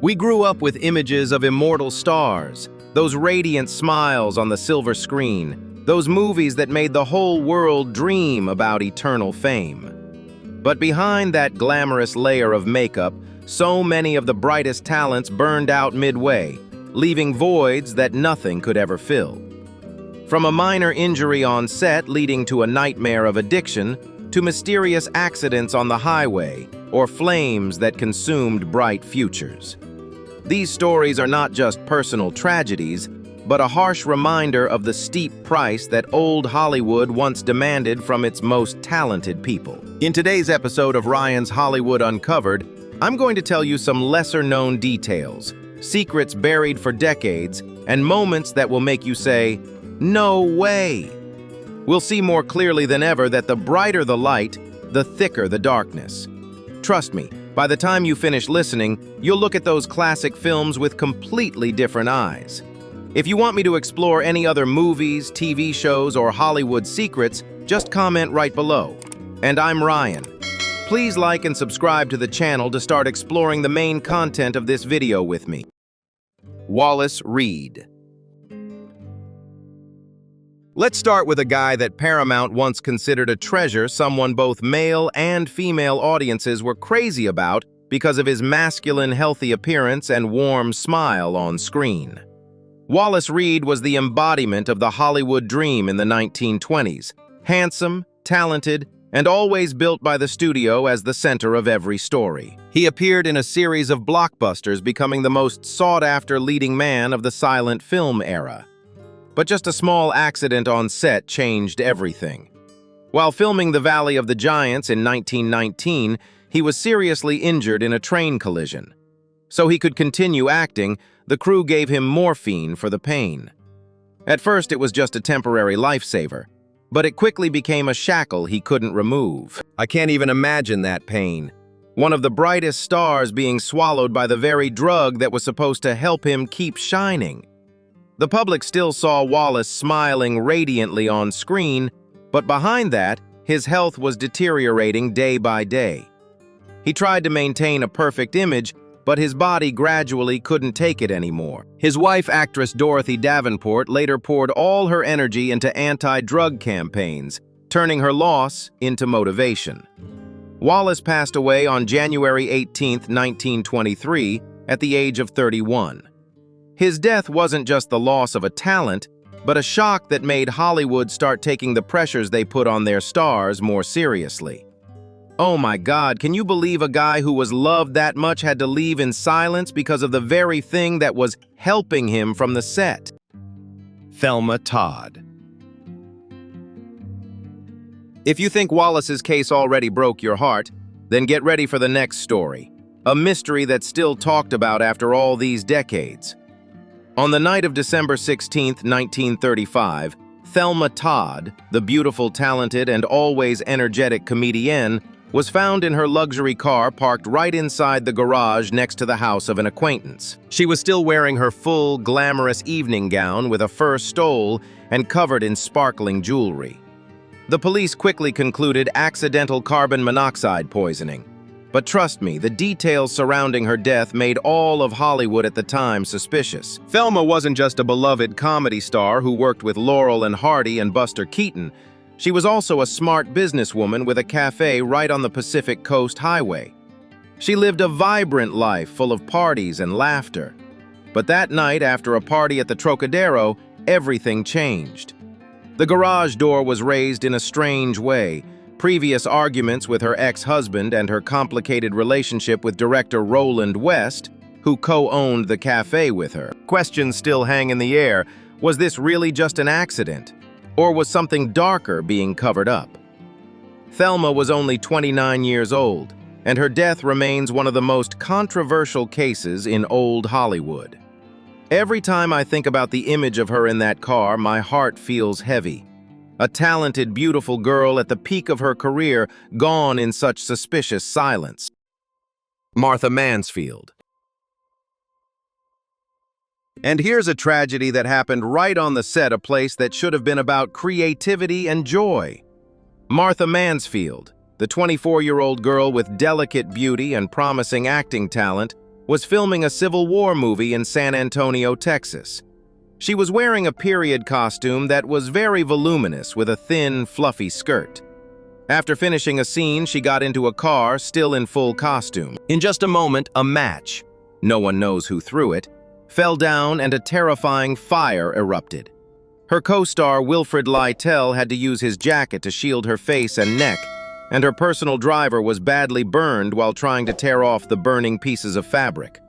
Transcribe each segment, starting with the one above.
We grew up with images of immortal stars, those radiant smiles on the silver screen, those movies that made the whole world dream about eternal fame. But behind that glamorous layer of makeup, so many of the brightest talents burned out midway, leaving voids that nothing could ever fill. From a minor injury on set leading to a nightmare of addiction, to mysterious accidents on the highway, or flames that consumed bright futures. These stories are not just personal tragedies, but a harsh reminder of the steep price that old Hollywood once demanded from its most talented people. In today's episode of Ryan's Hollywood Uncovered, I'm going to tell you some lesser-known details, secrets buried for decades, and moments that will make you say, "No way!" We'll see more clearly than ever that the brighter the light, the thicker the darkness. Trust me, by the time you finish listening, you'll look at those classic films with completely different eyes. If you want me to explore any other movies, TV shows, or Hollywood secrets, just comment right below. And I'm Ryan. Please like and subscribe to the channel to start exploring the main content of this video with me. Wallace Reid. Let's start with a guy that Paramount once considered a treasure someone both male and female audiences were crazy about because of his masculine, healthy appearance and warm smile on screen. Wallace Reid was the embodiment of the Hollywood dream in the 1920s, handsome, talented, and always built by the studio as the center of every story. He appeared in a series of blockbusters, becoming the most sought-after leading man of the silent film era. But just a small accident on set changed everything. While filming The Valley of the Giants in 1919, he was seriously injured in a train collision. So he could continue acting, the crew gave him morphine for the pain. At first, it was just a temporary lifesaver, but it quickly became a shackle he couldn't remove. I can't even imagine that pain. One of the brightest stars being swallowed by the very drug that was supposed to help him keep shining. The public still saw Wallace smiling radiantly on screen, but behind that, his health was deteriorating day by day. He tried to maintain a perfect image, but his body gradually couldn't take it anymore. His wife, actress Dorothy Davenport, later poured all her energy into anti-drug campaigns, turning her loss into motivation. Wallace passed away on January 18, 1923, at the age of 31. His death wasn't just the loss of a talent, but a shock that made Hollywood start taking the pressures they put on their stars more seriously. Oh my God, can you believe a guy who was loved that much had to leave in silence because of the very thing that was helping him from the set? Thelma Todd. If you think Wallace's case already broke your heart, then get ready for the next story, a mystery that's still talked about after all these decades. On the night of December 16, 1935, Thelma Todd, the beautiful, talented, and always energetic comedienne, was found in her luxury car parked right inside the garage next to the house of an acquaintance. She was still wearing her full, glamorous evening gown with a fur stole and covered in sparkling jewelry. The police quickly concluded accidental carbon monoxide poisoning. But trust me, the details surrounding her death made all of Hollywood at the time suspicious. Thelma wasn't just a beloved comedy star who worked with Laurel and Hardy and Buster Keaton. She was also a smart businesswoman with a cafe right on the Pacific Coast Highway. She lived a vibrant life full of parties and laughter. But that night, after a party at the Trocadero, everything changed. The garage door was raised in a strange way. Previous arguments with her ex-husband and her complicated relationship with director Roland West, who co-owned the cafe with her. Questions still hang in the air. Was this really just an accident? Or was something darker being covered up? Thelma was only 29 years old, and her death remains one of the most controversial cases in old Hollywood. Every time I think about the image of her in that car, my heart feels heavy. A talented, beautiful girl at the peak of her career, gone in such suspicious silence. Martha Mansfield. And here's a tragedy that happened right on the set, a place that should have been about creativity and joy. Martha Mansfield, the 24-year-old girl with delicate beauty and promising acting talent, was filming a Civil War movie in San Antonio, Texas. She was wearing a period costume that was very voluminous with a thin, fluffy skirt. After finishing a scene, she got into a car, still in full costume. In just a moment, a match, no one knows who threw it, fell down and a terrifying fire erupted. Her co-star Wilfrid Lytell had to use his jacket to shield her face and neck, and her personal driver was badly burned while trying to tear off the burning pieces of fabric.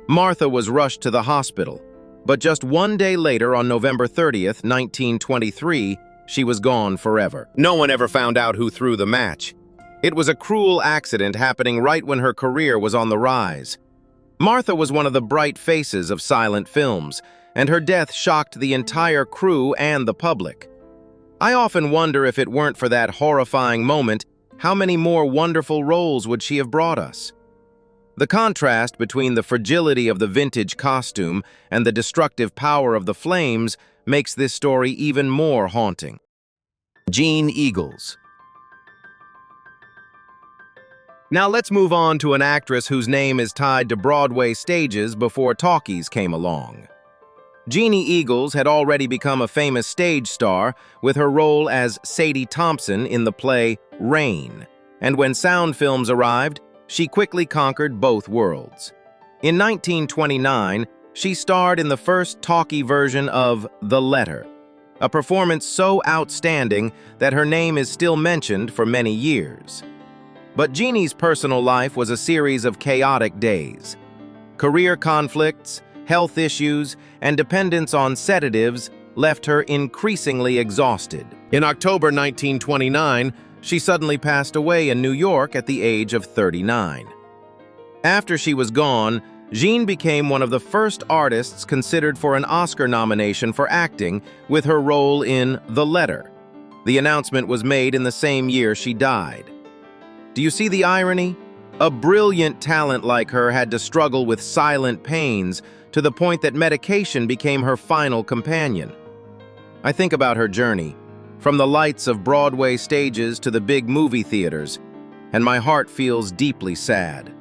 Martha was rushed to the hospital, but just one day later, on November 30th, 1923, she was gone forever. No one ever found out who threw the match. It was a cruel accident happening right when her career was on the rise. Martha was one of the bright faces of silent films, and her death shocked the entire crew and the public. I often wonder if it weren't for that horrifying moment, how many more wonderful roles would she have brought us? The contrast between the fragility of the vintage costume and the destructive power of the flames makes this story even more haunting. Jeanne Eagels. Now let's move on to an actress whose name is tied to Broadway stages before talkies came along. Jeanne Eagels had already become a famous stage star with her role as Sadie Thompson in the play Rain, and when sound films arrived, she quickly conquered both worlds. In 1929, she starred in the first talkie version of The Letter, a performance so outstanding that her name is still mentioned for many years. But Jeanne's personal life was a series of chaotic days. Career conflicts, health issues, and dependence on sedatives left her increasingly exhausted. In October 1929, she suddenly passed away in New York at the age of 39. After she was gone, Jeanne became one of the first artists considered for an Oscar nomination for acting with her role in The Letter. The announcement was made in the same year she died. Do you see the irony? A brilliant talent like her had to struggle with silent pains to the point that medication became her final companion. I think about her journey, from the lights of Broadway stages to the big movie theaters, and my heart feels deeply sad.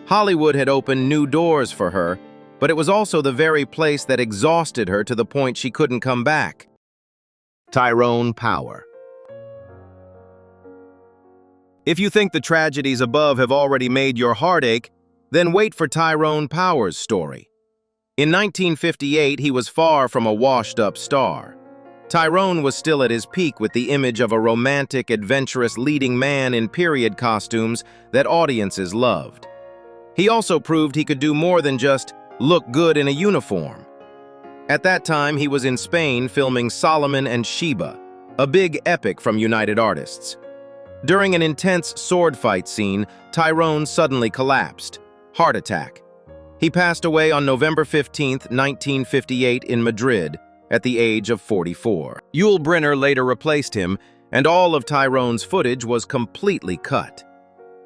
Hollywood had opened new doors for her, but it was also the very place that exhausted her to the point she couldn't come back. Tyrone Power. If you think the tragedies above have already made your heart ache, then wait for Tyrone Power's story. In 1958, he was far from a washed-up star. Tyrone was still at his peak with the image of a romantic, adventurous leading man in period costumes that audiences loved. He also proved he could do more than just look good in a uniform. At that time, he was in Spain filming Solomon and Sheba, a big epic from United Artists. During an intense sword fight scene, Tyrone suddenly collapsed. Heart attack. He passed away on November 15, 1958 in Madrid at the age of 44. Yul Brynner later replaced him, and all of Tyrone's footage was completely cut.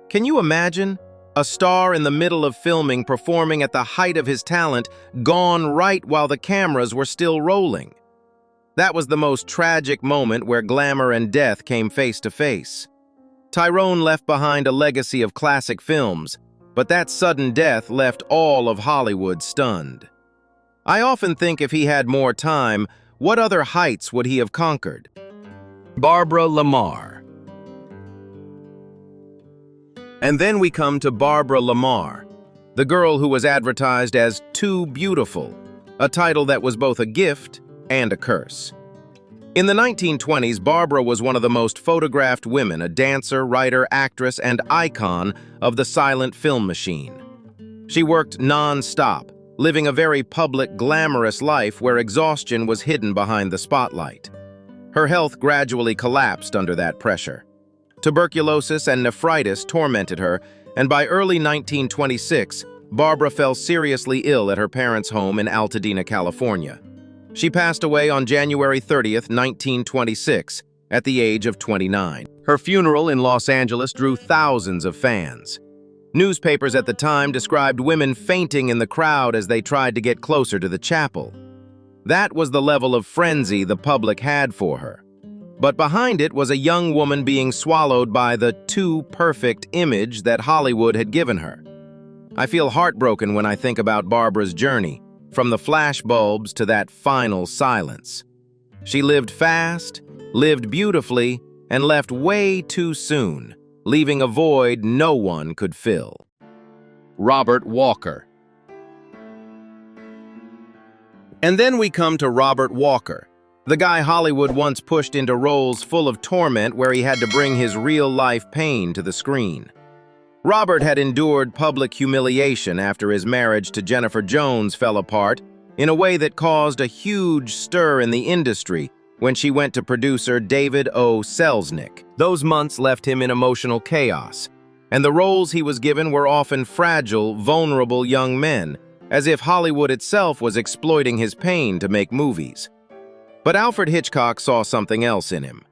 Can you imagine? A star in the middle of filming performing at the height of his talent, gone right while the cameras were still rolling. That was the most tragic moment where glamour and death came face to face. Tyrone left behind a legacy of classic films, but that sudden death left all of Hollywood stunned. I often think if he had more time, what other heights would he have conquered? Barbara Marr. And then we come to Barbara Marr, the girl who was advertised as too beautiful, a title that was both a gift and a curse. In the 1920s, Barbara was one of the most photographed women, a dancer, writer, actress, and icon of the silent film machine. She worked non-stop, living a very public, glamorous life where exhaustion was hidden behind the spotlight. Her health gradually collapsed under that pressure. Tuberculosis and nephritis tormented her, and by early 1926, Barbara fell seriously ill at her parents' home in Altadena, California. She passed away on January 30th, 1926, at the age of 29. Her funeral in Los Angeles drew thousands of fans. Newspapers at the time described women fainting in the crowd as they tried to get closer to the chapel. That was the level of frenzy the public had for her. But behind it was a young woman being swallowed by the too perfect image that Hollywood had given her. I feel heartbroken when I think about Barbara's journey, from the flashbulbs to that final silence. She lived fast, lived beautifully, and left way too soon, leaving a void no one could fill. Robert Walker. And then we come to Robert Walker, the guy Hollywood once pushed into roles full of torment where he had to bring his real-life pain to the screen. Robert had endured public humiliation after his marriage to Jennifer Jones fell apart in a way that caused a huge stir in the industry when she went to producer David O. Selznick. Those months left him in emotional chaos, and the roles he was given were often fragile, vulnerable young men, as if Hollywood itself was exploiting his pain to make movies. But Alfred Hitchcock saw something else in him.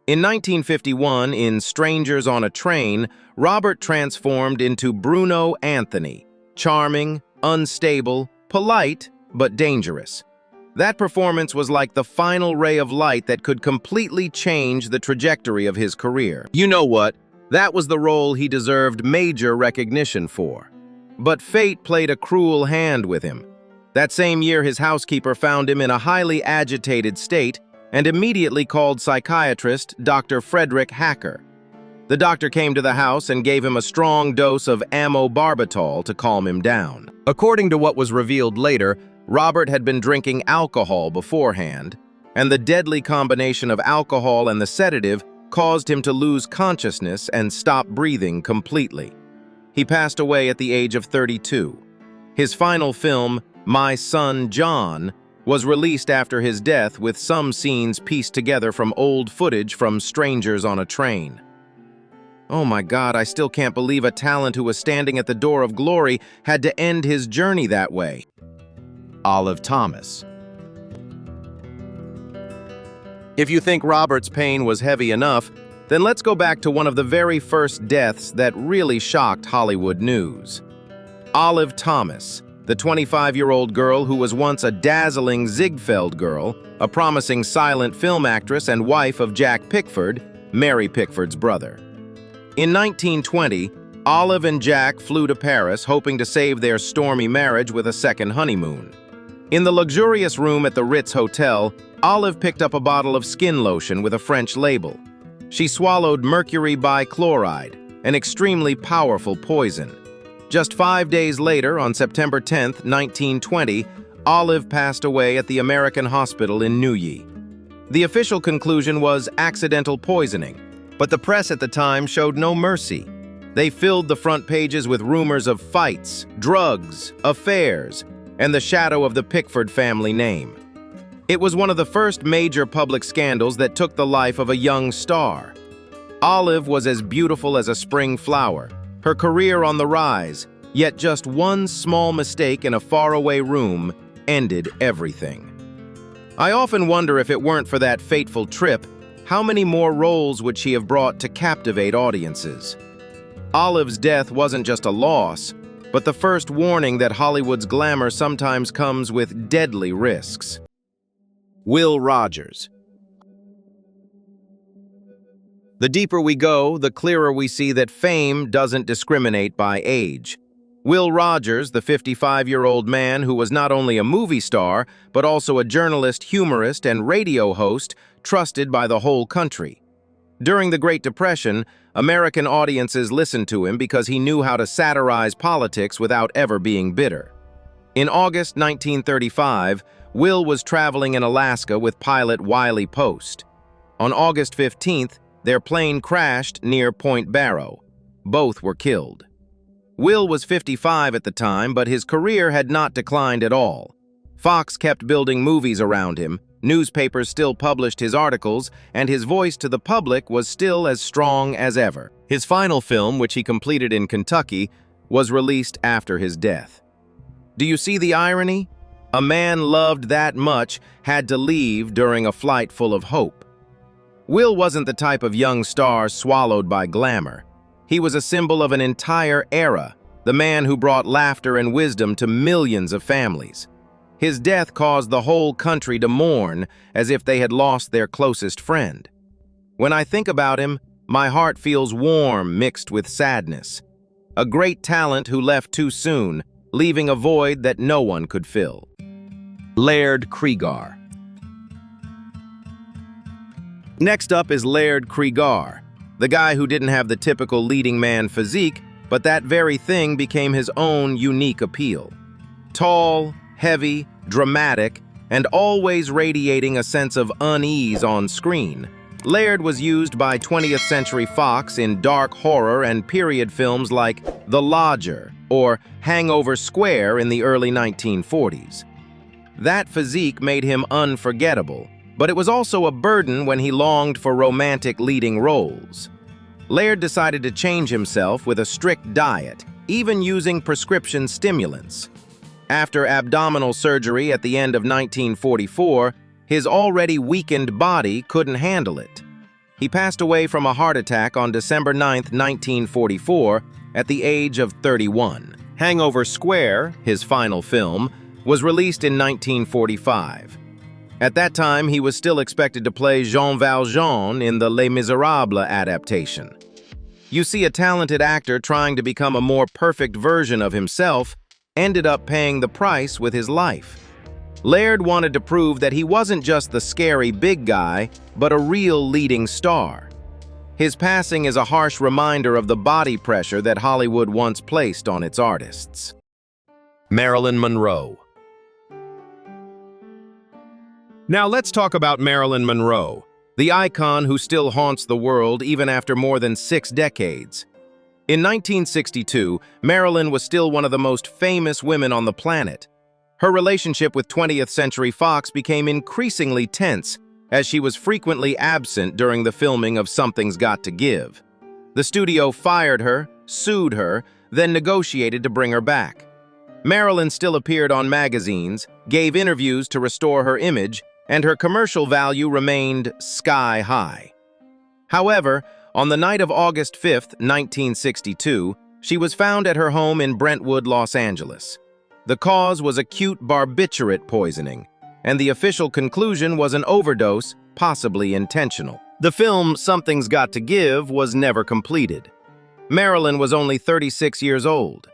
In 1951, in Strangers on a Train, Robert transformed into Bruno Anthony, charming, unstable, polite, but dangerous. That performance was like the final ray of light that could completely change the trajectory of his career. You know what? That was the role he deserved major recognition for. But fate played a cruel hand with him. That same year, his housekeeper found him in a highly agitated state and immediately called psychiatrist Dr. Frederick Hacker. The doctor came to the house and gave him a strong dose of amobarbital to calm him down. According to what was revealed later, Robert had been drinking alcohol beforehand, and the deadly combination of alcohol and the sedative caused him to lose consciousness and stop breathing completely. He passed away at the age of 32. His final film, My Son John, was released after his death with some scenes pieced together from old footage from Strangers on a Train. Oh my God, I still can't believe a talent who was standing at the door of glory had to end his journey that way. Olive Thomas. If you think Robert's pain was heavy enough, then let's go back to one of the very first deaths that really shocked Hollywood news. Olive Thomas, the 25-year-old girl who was once a dazzling Ziegfeld girl, a promising silent film actress and wife of Jack Pickford, Mary Pickford's brother. In 1920, Olive and Jack flew to Paris hoping to save their stormy marriage with a second honeymoon. In the luxurious room at the Ritz Hotel, Olive picked up a bottle of skin lotion with a French label. She swallowed mercury bichloride, an extremely powerful poison. Just 5 days later, on September 10, 1920, Olive passed away at the American Hospital in Neuilly. The official conclusion was accidental poisoning, but the press at the time showed no mercy. They filled the front pages with rumors of fights, drugs, affairs, and the shadow of the Pickford family name. It was one of the first major public scandals that took the life of a young star. Olive was as beautiful as a spring flower, her career on the rise, yet just one small mistake in a faraway room ended everything. I often wonder if it weren't for that fateful trip, how many more roles would she have brought to captivate audiences? Olive's death wasn't just a loss, but the first warning that Hollywood's glamour sometimes comes with deadly risks. Will Rogers. The deeper we go, the clearer we see that fame doesn't discriminate by age. Will Rogers, the 55-year-old man who was not only a movie star, but also a journalist, humorist, and radio host trusted by the whole country. During the Great Depression, American audiences listened to him because he knew how to satirize politics without ever being bitter. In August 1935, Will was traveling in Alaska with pilot Wiley Post. On August 15th, their plane crashed near Point Barrow. Both were killed. Will was 55 at the time, but his career had not declined at all. Fox kept building movies around him, newspapers still published his articles, and his voice to the public was still as strong as ever. His final film, which he completed in Kentucky, was released after his death. Do you see the irony? A man loved that much had to leave during a flight full of hope. Will wasn't the type of young star swallowed by glamour. He was a symbol of an entire era, the man who brought laughter and wisdom to millions of families. His death caused the whole country to mourn as if they had lost their closest friend. When I think about him, my heart feels warm mixed with sadness. a great talent who left too soon, leaving a void that no one could fill. Laird Cregar. Next up is Laird Cregar, the guy who didn't have the typical leading man physique, but that very thing became his own unique appeal. Tall, heavy, dramatic, and always radiating a sense of unease on screen, Laird was used by 20th Century Fox in dark horror and period films like The Lodger or Hangover Square in the early 1940s. That physique made him unforgettable, but it was also a burden when he longed for romantic leading roles. Laird decided to change himself with a strict diet, even using prescription stimulants. After abdominal surgery at the end of 1944, his already weakened body couldn't handle it. He passed away from a heart attack on December 9, 1944, at the age of 31. Hangover Square, his final film, was released in 1945. At that time, he was still expected to play Jean Valjean in the Les Miserables adaptation. You see, a talented actor trying to become a more perfect version of himself ended up paying the price with his life. Laird wanted to prove that he wasn't just the scary big guy, but a real leading star. His passing is a harsh reminder of the body pressure that Hollywood once placed on its artists. Marilyn Monroe. Now let's talk about Marilyn Monroe, the icon who still haunts the world even after more than 6 decades. In 1962, Marilyn was still one of the most famous women on the planet. Her relationship with 20th Century Fox became increasingly tense as she was frequently absent during the filming of Something's Got to Give. The studio fired her, sued her, then negotiated to bring her back. Marilyn still appeared on magazines, gave interviews to restore her image, and her commercial value remained sky high. However, on the night of August 5, 1962, she was found at her home in Brentwood, Los Angeles. The cause was acute barbiturate poisoning, and the official conclusion was an overdose, possibly intentional. The film Something's Got to Give was never completed. Marilyn was only 36 years old.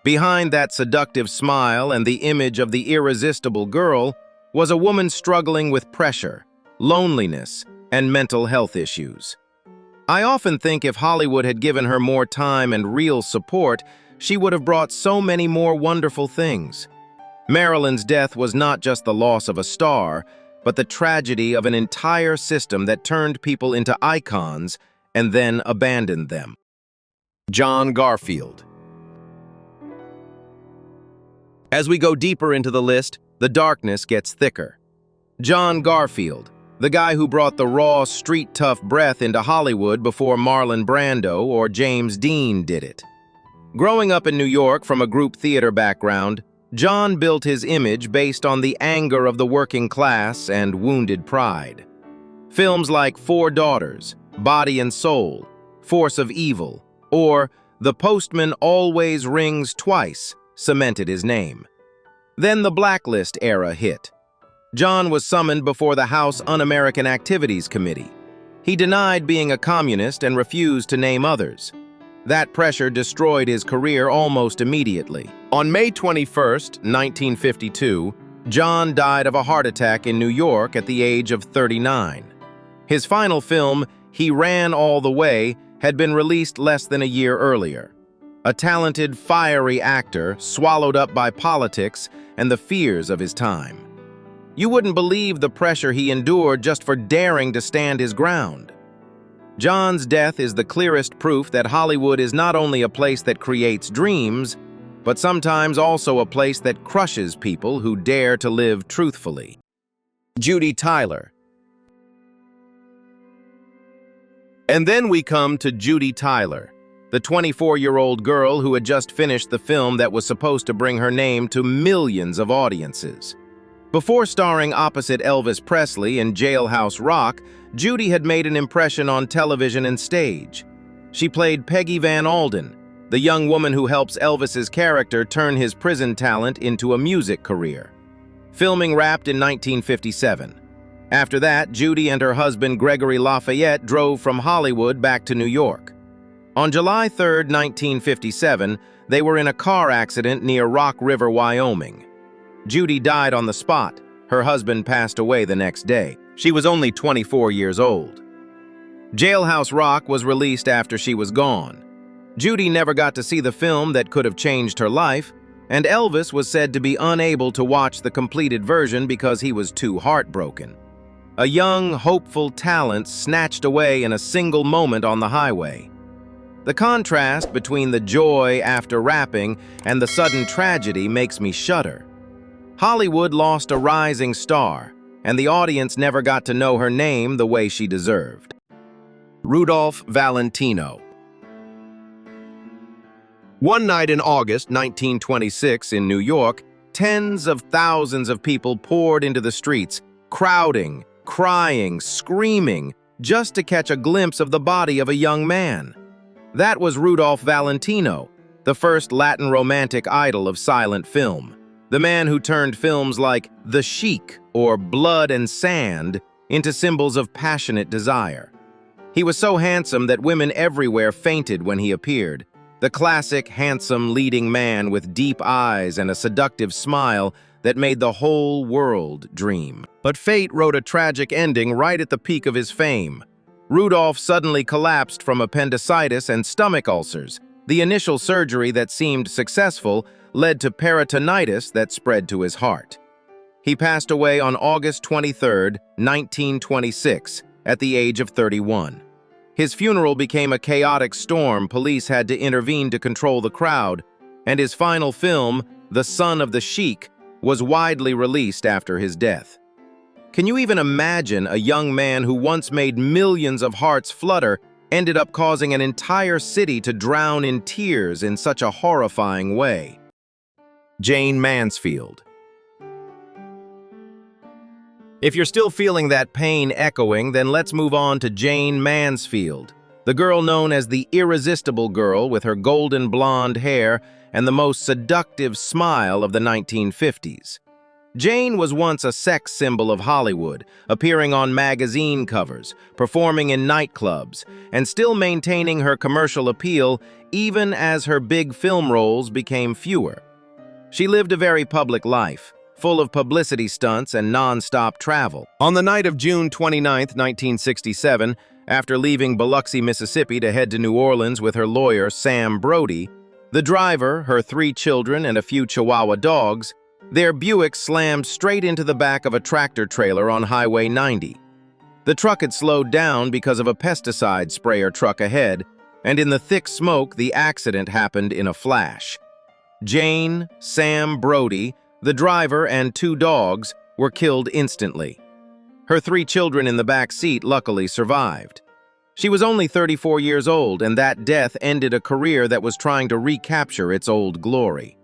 Behind that seductive smile and the image of the irresistible girl was a woman struggling with pressure, loneliness, and mental health issues. I often think if Hollywood had given her more time and real support, she would have brought so many more wonderful things. Marilyn's death was not just the loss of a star, but the tragedy of an entire system that turned people into icons and then abandoned them. John Garfield. As we go deeper into the list, the darkness gets thicker. John Garfield, the guy who brought the raw, street-tough breath into Hollywood before Marlon Brando or James Dean did it. Growing up in New York from a group theater background, John built his image based on the anger of the working class and wounded pride. Films like 4 Daughters, Body and Soul, Force of Evil, or The Postman Always Rings Twice cemented his name. Then the Blacklist era hit. John was summoned before the House Un-American Activities Committee. He denied being a communist and refused to name others. That pressure destroyed his career almost immediately. On May 21, 1952, John died of a heart attack in New York at the age of 39. His final film, He Ran All the Way, had been released less than a year earlier. A talented, fiery actor swallowed up by politics and the fears of his time. You wouldn't believe the pressure he endured just for daring to stand his ground. John's death is the clearest proof that Hollywood is not only a place that creates dreams, but sometimes also a place that crushes people who dare to live truthfully. Judy Tyler. And then we come to Judy Tyler, the 24-year-old girl who had just finished the film that was supposed to bring her name to millions of audiences. Before starring opposite Elvis Presley in Jailhouse Rock, Judy had made an impression on television and stage. She played Peggy Van Alden, the young woman who helps Elvis's character turn his prison talent into a music career. Filming wrapped in 1957. After that, Judy and her husband Gregory Lafayette drove from Hollywood back to New York. On July 3, 1957, they were in a car accident near Rock River, Wyoming. Judy died on the spot. Her husband passed away the next day. She was only 24 years old. Jailhouse Rock was released after she was gone. Judy never got to see the film that could have changed her life, and Elvis was said to be unable to watch the completed version because he was too heartbroken. A young, hopeful talent snatched away in a single moment on the highway. The contrast between the joy after rapping and the sudden tragedy makes me shudder. Hollywood lost a rising star, and the audience never got to know her name the way she deserved. Rudolph Valentino. One night in August 1926 in New York, tens of thousands of people poured into the streets, crowding, crying, screaming, just to catch a glimpse of the body of a young man. That was Rudolph Valentino, the first Latin romantic idol of silent film. The man who turned films like The Sheik or Blood and Sand into symbols of passionate desire. He was so handsome that women everywhere fainted when he appeared. The classic, handsome leading man with deep eyes and a seductive smile that made the whole world dream. But fate wrote a tragic ending right at the peak of his fame. Rudolph suddenly collapsed from appendicitis and stomach ulcers. The initial surgery that seemed successful led to peritonitis that spread to his heart. He passed away on August 23, 1926, at the age of 31. His funeral became a chaotic storm. Police had to intervene to control the crowd, and his final film, The Son of the Sheik, was widely released after his death. Can you even imagine a young man who once made millions of hearts flutter ended up causing an entire city to drown in tears in such a horrifying way? Jayne Mansfield. If you're still feeling that pain echoing, then let's move on to Jayne Mansfield, the girl known as the irresistible girl with her golden blonde hair and the most seductive smile of the 1950s. Jayne was once a sex symbol of Hollywood, appearing on magazine covers, performing in nightclubs, and still maintaining her commercial appeal even as her big film roles became fewer. She lived a very public life, full of publicity stunts and non-stop travel. On the night of June 29, 1967, after leaving Biloxi, Mississippi to head to New Orleans with her lawyer, Sam Brody, the driver, her 3 children, and a few Chihuahua dogs, their Buick slammed straight into the back of a tractor trailer on Highway 90. The truck had slowed down because of a pesticide sprayer truck ahead, and in the thick smoke, the accident happened in a flash. Jayne, Sam Brody, the driver, and 2 dogs were killed instantly. Her 3 children in the back seat luckily survived. She was only 34 years old, and that death ended a career that was trying to recapture its old glory.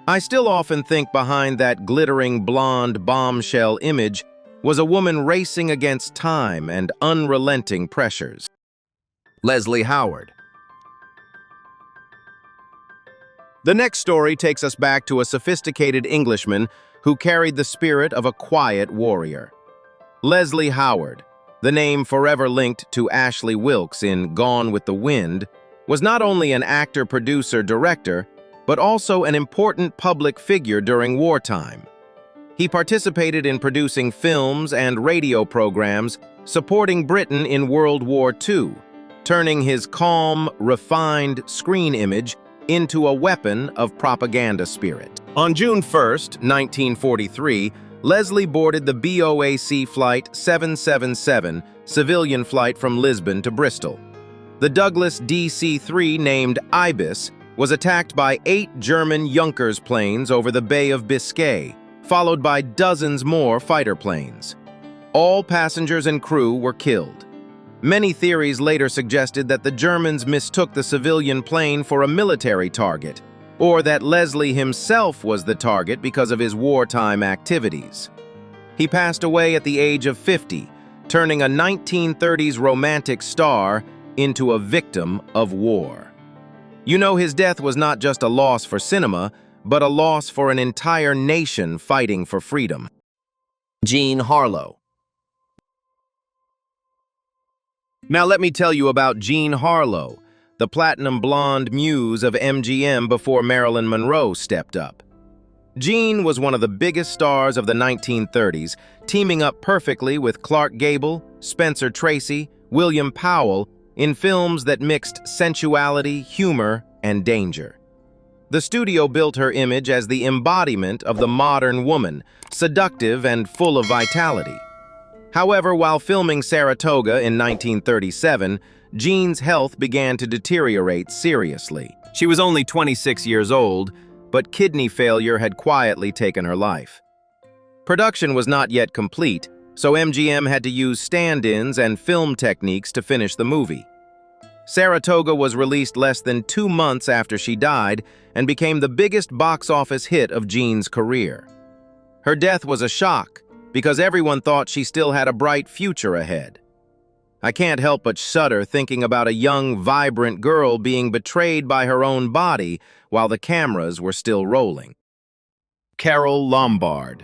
I still often think behind that glittering blonde bombshell image was a woman racing against time and unrelenting pressures. Leslie Howard. The next story takes us back to a sophisticated Englishman who carried the spirit of a quiet warrior. Leslie Howard, the name forever linked to Ashley Wilkes in Gone with the Wind, was not only an actor, producer, director, but also an important public figure during wartime. He participated in producing films and radio programs supporting Britain in World War II, turning his calm, refined screen image into a weapon of propaganda spirit. On June 1, 1943, Leslie boarded the BOAC Flight 777, civilian flight from Lisbon to Bristol. The Douglas DC-3 named Ibis was attacked by 8 German Junkers planes over the Bay of Biscay, followed by dozens more fighter planes. All passengers and crew were killed. Many theories later suggested that the Germans mistook the civilian plane for a military target, or that Leslie himself was the target because of his wartime activities. He passed away at the age of 50, turning a 1930s romantic star into a victim of war. You know, his death was not just a loss for cinema, but a loss for an entire nation fighting for freedom. Jean Harlow. Now let me tell you about Jean Harlow, the platinum blonde muse of MGM before Marilyn Monroe stepped up. Jeanne was one of the biggest stars of the 1930s, teaming up perfectly with Clark Gable, Spencer Tracy, William Powell in films that mixed sensuality, humor, and danger. The studio built her image as the embodiment of the modern woman, seductive and full of vitality. However, while filming Saratoga in 1937, Jeanne's health began to deteriorate seriously. She was only 26 years old, but kidney failure had quietly taken her life. Production was not yet complete, so MGM had to use stand-ins and film techniques to finish the movie. Saratoga was released less than 2 months after she died and became the biggest box office hit of Jeanne's career. Her death was a shock because everyone thought she still had a bright future ahead. I can't help but shudder thinking about a young, vibrant girl being betrayed by her own body while the cameras were still rolling. Carole Lombard.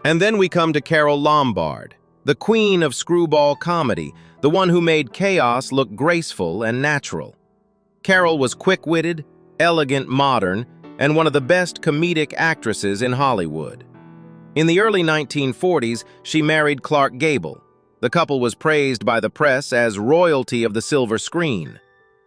And then we come to Carole Lombard, the queen of screwball comedy, the one who made chaos look graceful and natural. Carole was quick-witted, elegant, modern, and one of the best comedic actresses in Hollywood. In the early 1940s, she married Clark Gable. The couple was praised by the press as royalty of the silver screen.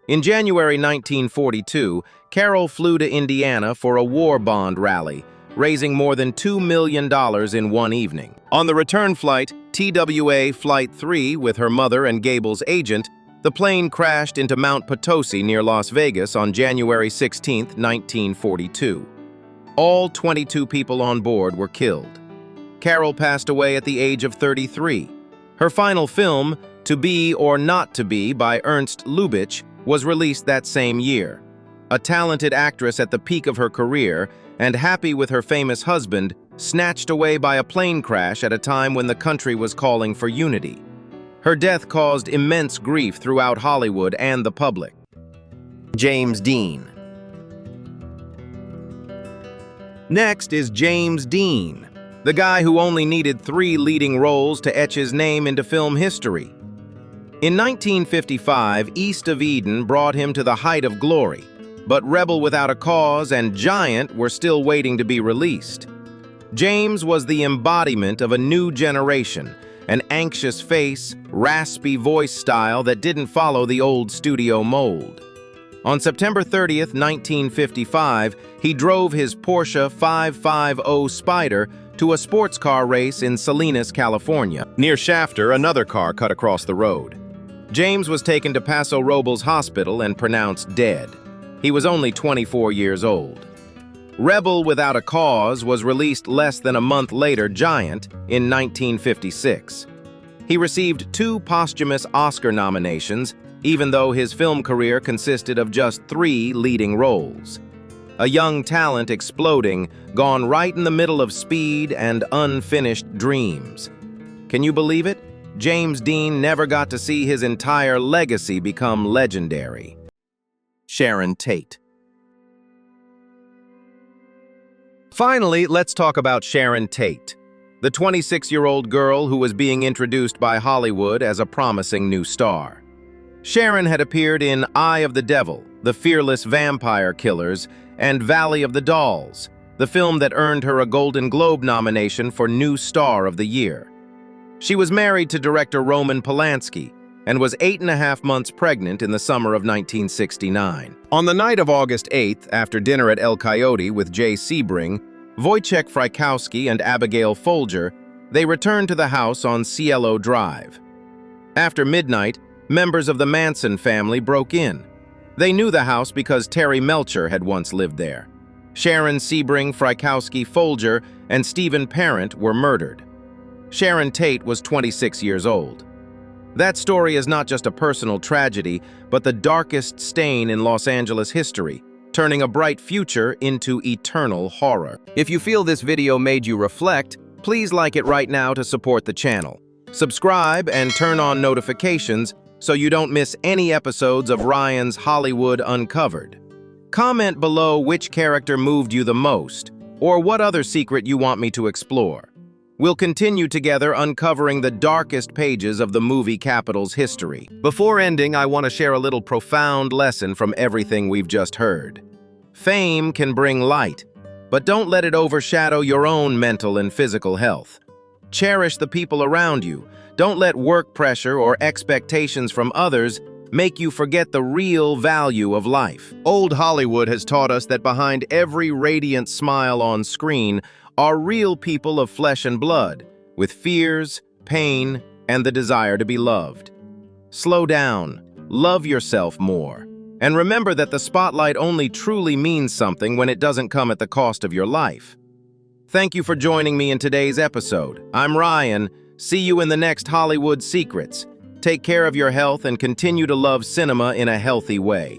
In January 1942, Carole flew to Indiana for a war bond rally, raising more than $2 million in one evening. On the return flight, TWA Flight 3, with her mother and Gable's agent, the plane crashed into Mount Potosi near Las Vegas on January 16, 1942. All 22 people on board were killed. Carole passed away at the age of 33. Her final film, To Be or Not to Be by Ernst Lubitsch, was released that same year. A talented actress at the peak of her career, and happy with her famous husband, snatched away by a plane crash at a time when the country was calling for unity. Her death caused immense grief throughout Hollywood and the public. James Dean. Next is James Dean, the guy who only needed 3 leading roles to etch his name into film history. In 1955, East of Eden brought him to the height of glory, but Rebel Without a Cause and Giant were still waiting to be released. James was the embodiment of a new generation, an anxious face, raspy voice style that didn't follow the old studio mold. On September 30th, 1955, he drove his Porsche 550 Spider to a sports car race in Salinas, California. Near Shafter, another car cut across the road. James was taken to Paso Robles Hospital and pronounced dead. He was only 24 years old. Rebel Without a Cause was released less than a month later, Giant, in 1956. He received 2 posthumous Oscar nominations, even though his film career consisted of just 3 leading roles. A young talent exploding, gone right in the middle of Speed and unfinished dreams. Can you believe it? James Dean never got to see his entire legacy become legendary. Sharon Tate. Finally, let's talk about Sharon Tate, the 26-year-old girl who was being introduced by Hollywood as a promising new star. Sharon had appeared in Eye of the Devil, The Fearless Vampire Killers, and Valley of the Dolls, the film that earned her a Golden Globe nomination for New Star of the Year. She was married to director Roman Polanski and was 8.5 months pregnant in the summer of 1969. On the night of August 8th, after dinner at El Coyote with Jay Sebring, Wojciech Frykowski and Abigail Folger, they returned to the house on Cielo Drive. After midnight, members of the Manson family broke in. They knew the house because Terry Melcher had once lived there. Sharon Sebring, Frykowski, Folger, and Stephen Parent were murdered. Sharon Tate was 26 years old. That story is not just a personal tragedy, but the darkest stain in Los Angeles history, turning a bright future into eternal horror. If you feel this video made you reflect, please like it right now to support the channel. Subscribe and turn on notifications so you don't miss any episodes of Ryan's Hollywood Uncovered. Comment below which character moved you the most, or what other secret you want me to explore. We'll continue together uncovering the darkest pages of the movie capital's history. Before ending, I want to share a little profound lesson from everything we've just heard. Fame can bring light, but don't let it overshadow your own mental and physical health. Cherish the people around you. Don't let work pressure or expectations from others make you forget the real value of life. Old Hollywood has taught us that behind every radiant smile on screen are real people of flesh and blood, with fears, pain, and the desire to be loved. Slow down, love yourself more, and remember that the spotlight only truly means something when it doesn't come at the cost of your life. Thank you for joining me in today's episode. I'm Ryan. See you in the next Hollywood Secrets. Take care of your health and continue to love cinema in a healthy way.